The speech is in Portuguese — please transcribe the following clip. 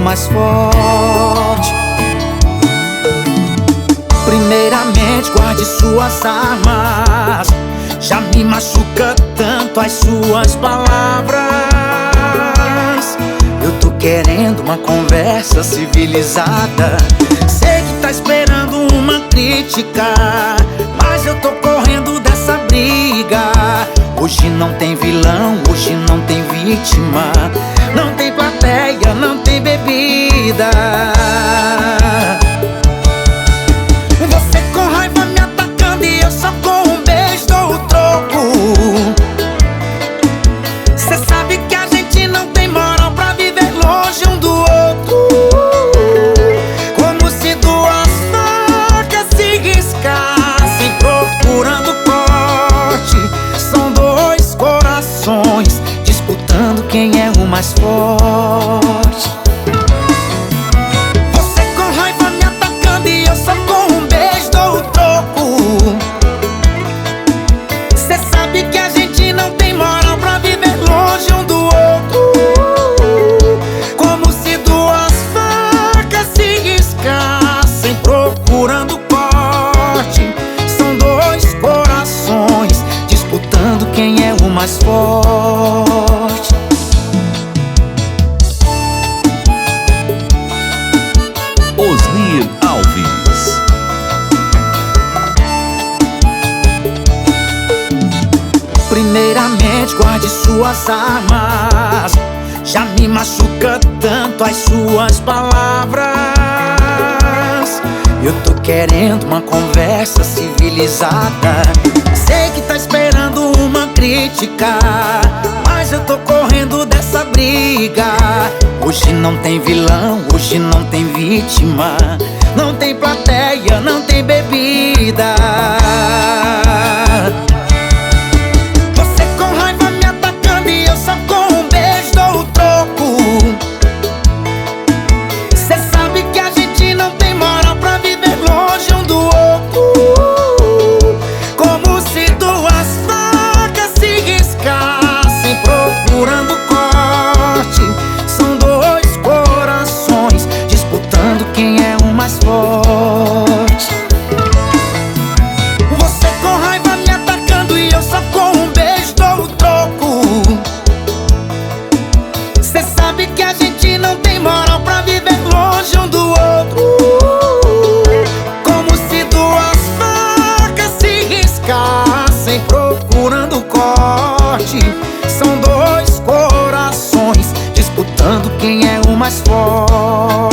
mais forte. Primeiramente, guarde suas armas. Já me machuca tanto as suas palavras. Eu tô querendo uma conversa civilizada. Sei que tá esperando uma crítica, mas eu tô correndo dessa briga. Hoje não tem vilão, hoje não tem vítima, não tem plateia, não tem bebida. Você com raiva me atacando e eu só com um beijo dou o troco. Cê sabe que a gente não tem moral pra viver longe um do outro. Como se duas facas se riscassem procurando corte. São dois corações disputando quem é o mais forte. Você com raiva me atacando e eu só com um beijo dou o troco. Cê sabe que a gente não tem moral pra viver longe um do outro. Como se duas facas se riscassem procurando corte. São dois corações disputando quem é o mais forte. Osnir Alves. Primeiramente, guarde suas armas. Já me machuca tanto as suas palavras. Eu tô querendo uma conversa civilizada. Sei que tá esperando uma crítica, mas eu tô correndo dessa briga. Hoje não tem vilão, hoje não tem vítima, não tem plateia, não tem bebida. Você com raiva me atacando e eu só com um beijo dou o troco. Cê sabe que a gente não tem moral pra viver longe um do outro. Como se duas facas se riscassem procurando corte. São dois corações disputando quem é o mais forte. Você com raiva me atacando e eu só com um beijo dou o troco. Cê sabe que a gente não tem moral pra viver longe um do outro. Como se duas facas se riscassem procurando corte. São dois corações disputando quem é o mais forte.